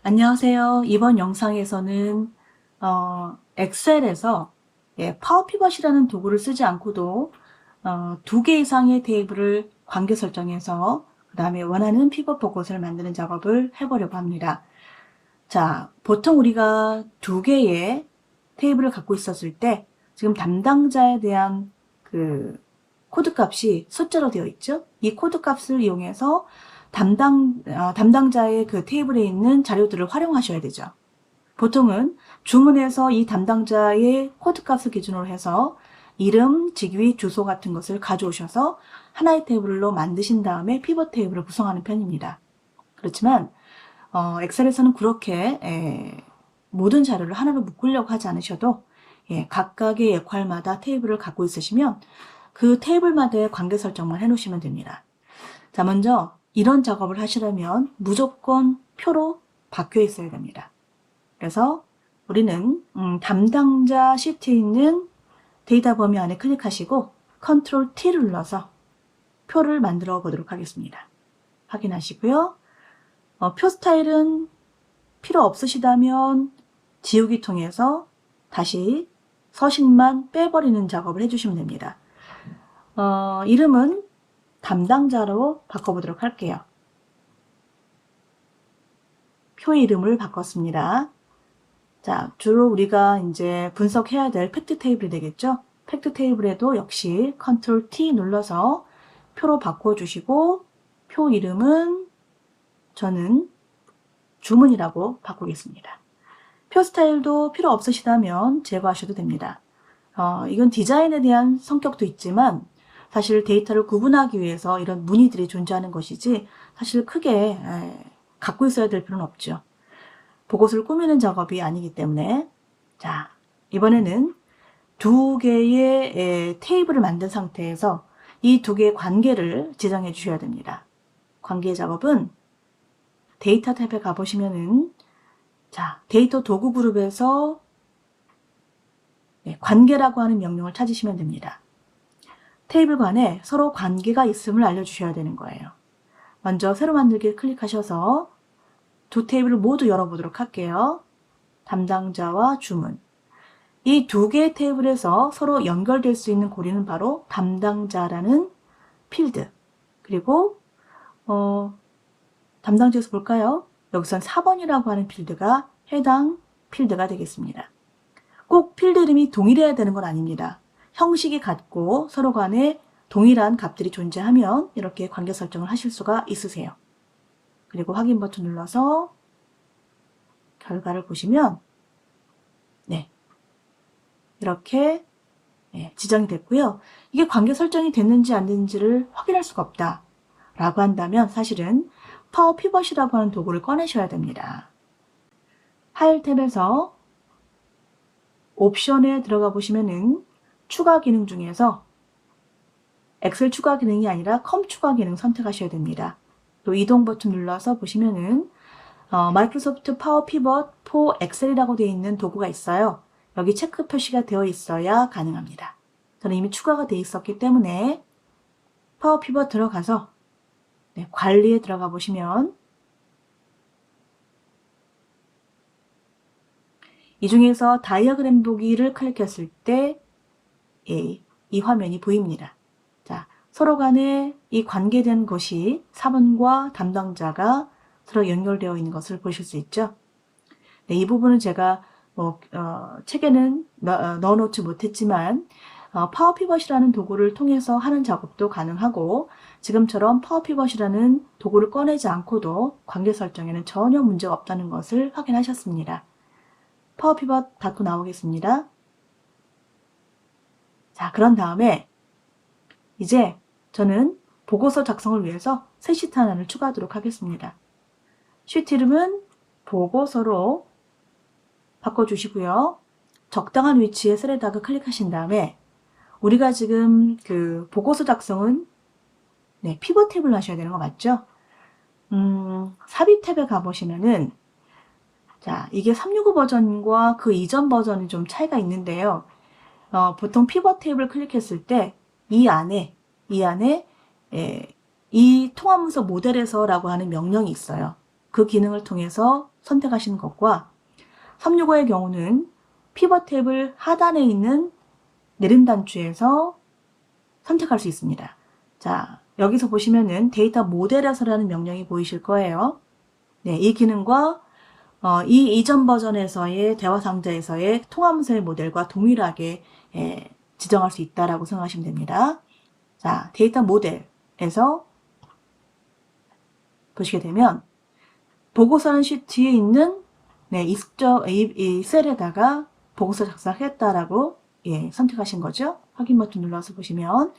안녕하세요. 이번 영상에서는 엑셀에서 파워 피벗이라는 도구를 쓰지 않고도 2개 이상의 테이블을 관계 설정해서 그 다음에 원하는 피벗 보고서를 만드는 작업을 해보려고 합니다. 자, 보통 우리가 2개의 테이블을 갖고 있었을 때 지금 담당자에 대한 그 코드 값이 숫자로 되어 있죠. 이 코드 값을 이용해서 담당자의 그 테이블에 있는 자료들을 활용하셔야 되죠. 보통은 주문에서 이 담당자의 코드 값을 기준으로 해서 이름, 직위, 주소 같은 것을 가져오셔서 하나의 테이블로 만드신 다음에 피벗 테이블을 구성하는 편입니다. 그렇지만 엑셀에서는 그렇게 모든 자료를 하나로 묶으려고 하지 않으셔도 각각의 역할마다 테이블을 갖고 있으시면 그 테이블마다의 관계 설정만 해놓으시면 됩니다. 자, 먼저 이런 작업을 하시려면 무조건 표로 박혀 있어야 됩니다. 그래서 우리는 담당자 시트에 있는 데이터 범위 안에 클릭하시고 컨트롤 T를 눌러서 표를 만들어 보도록 하겠습니다. 확인하시고요. 표 스타일은 필요 없으시다면 지우기 통해서 다시 서식만 빼버리는 작업을 해주시면 됩니다. 이름은 담당자로 바꿔보도록 할게요. 표의 이름을 바꿨습니다. 자, 주로 우리가 이제 분석해야 될 팩트 테이블이 되겠죠? 팩트 테이블에도 역시 컨트롤 T 눌러서 표로 바꿔주시고 표 이름은 저는 주문이라고 바꾸겠습니다. 표 스타일도 필요 없으시다면 제거하셔도 됩니다. 이건 디자인에 대한 성격도 있지만 사실 데이터를 구분하기 위해서 이런 무늬들이 존재하는 것이지 사실 크게 갖고 있어야 될 필요는 없죠. 보고서를 꾸미는 작업이 아니기 때문에. 자, 이번에는 2개의 테이블을 만든 상태에서 이 2개의 관계를 지정해 주셔야 됩니다. 관계 작업은 데이터 탭에 가보시면은 자, 데이터 도구 그룹에서 관계라고 하는 명령을 찾으시면 됩니다. 테이블 간에 서로 관계가 있음을 알려주셔야 되는 거예요. 먼저 새로 만들기를 클릭하셔서 2 테이블을 모두 열어보도록 할게요. 담당자와 주문. 이 2개의 테이블에서 서로 연결될 수 있는 고리는 바로 담당자라는 필드. 그리고 담당자에서 볼까요? 여기선 4번이라고 하는 필드가 해당 필드가 되겠습니다. 꼭 필드 이름이 동일해야 되는 건 아닙니다. 형식이 같고 서로 간에 동일한 값들이 존재하면 이렇게 관계 설정을 하실 수가 있으세요. 그리고 확인 버튼 눌러서 결과를 보시면 이렇게 지정이 됐고요. 이게 관계 설정이 됐는지 안 됐는지를 확인할 수가 없다 라고 한다면 사실은 파워 피벗이라고 하는 도구를 꺼내셔야 됩니다. 파일 탭에서 옵션에 들어가 보시면은 추가 기능 중에서 엑셀 추가 기능이 아니라 컴 추가 기능 선택하셔야 됩니다. 또 이동 버튼 눌러서 보시면은 마이크로소프트 파워 피벗 4 엑셀이라고 되어 있는 도구가 있어요. 여기 체크 표시가 되어 있어야 가능합니다. 저는 이미 추가가 되어 있었기 때문에 파워 피벗 들어가서 관리에 들어가 보시면 이 중에서 다이어그램 보기를 클릭했을 때 이 화면이 보입니다. 자, 서로 간에 이 관계된 것이 4번과 담당자가 서로 연결되어 있는 것을 보실 수 있죠. 이 부분은 제가 책에는 넣어놓지 못했지만 파워 피벗이라는 도구를 통해서 하는 작업도 가능하고 지금처럼 파워 피벗이라는 도구를 꺼내지 않고도 관계 설정에는 전혀 문제가 없다는 것을 확인하셨습니다. 파워 피벗 닫고 나오겠습니다. 자, 그런 다음에 이제 저는 보고서 작성을 위해서 새 시트 하나를 추가하도록 하겠습니다. 시트 이름은 보고서로 바꿔주시고요. 적당한 위치에 셀에다가 클릭하신 다음에 우리가 지금 그 보고서 작성은 피벗 탭을 하셔야 되는 거 맞죠? 삽입 탭에 가보시면은 자, 이게 365 버전과 그 이전 버전이 좀 차이가 있는데요. 보통 피벗 탭을 클릭했을 때 이 안에 이 통합문서 모델에서라고 하는 명령이 있어요. 그 기능을 통해서 선택하시는 것과 365의 경우는 피벗 탭을 하단에 있는 내림 단추에서 선택할 수 있습니다. 자, 여기서 보시면은 데이터 모델에서라는 명령이 보이실 거예요. 네, 이 기능과 이 이전 버전에서의 대화 상자에서의 통합문서의 모델과 동일하게 지정할 수 있다라고 생각하시면 됩니다. 자, 데이터 모델에서 보시게 되면 보고서는 시트에 있는 이 셀에다가 보고서 작성했다라고 선택하신 거죠. 확인 버튼 눌러서 보시면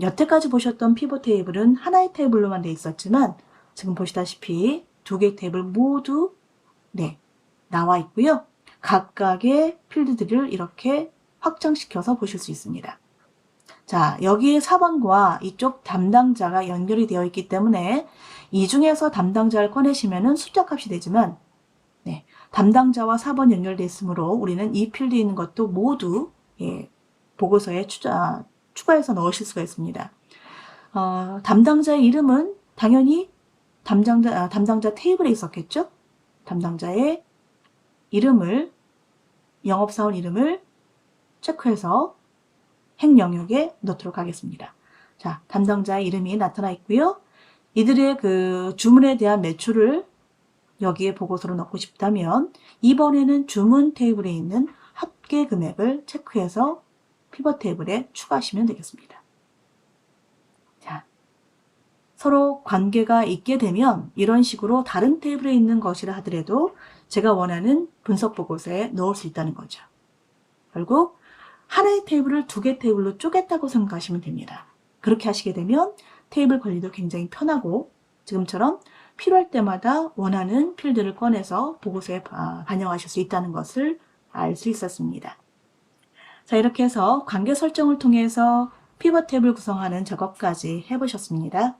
여태까지 보셨던 피벗 테이블은 하나의 테이블로만 되어 있었지만 지금 보시다시피 두 개의 테이블 모두 나와 있고요. 각각의 필드들을 이렇게 확장시켜서 보실 수 있습니다. 자, 여기에 4번과 이쪽 담당자가 연결이 되어 있기 때문에 이 중에서 담당자를 꺼내시면은 숫자 값이 되지만 담당자와 4번 연결되어 있으므로 우리는 이 필드에 있는 것도 모두 보고서에 추가해서 넣으실 수가 있습니다. 담당자의 이름은 당연히 담당자 테이블에 있었겠죠? 담당자의 이름을, 영업사원 이름을 체크해서 행 영역에 넣도록 하겠습니다. 자, 담당자의 이름이 나타나 있고요. 이들의 그 주문에 대한 매출을 여기에 보고서로 넣고 싶다면 이번에는 주문 테이블에 있는 합계 금액을 체크해서 피벗 테이블에 추가하시면 되겠습니다. 자, 서로 관계가 있게 되면 이런 식으로 다른 테이블에 있는 것이라 하더라도 제가 원하는 분석 보고서에 넣을 수 있다는 거죠. 결국 하나의 테이블을 두 개 테이블로 쪼갰다고 생각하시면 됩니다. 그렇게 하시게 되면 테이블 관리도 굉장히 편하고 지금처럼 필요할 때마다 원하는 필드를 꺼내서 보고서에 반영하실 수 있다는 것을 알 수 있었습니다. 자, 이렇게 해서 관계 설정을 통해서 피벗 탭을 구성하는 작업까지 해보셨습니다.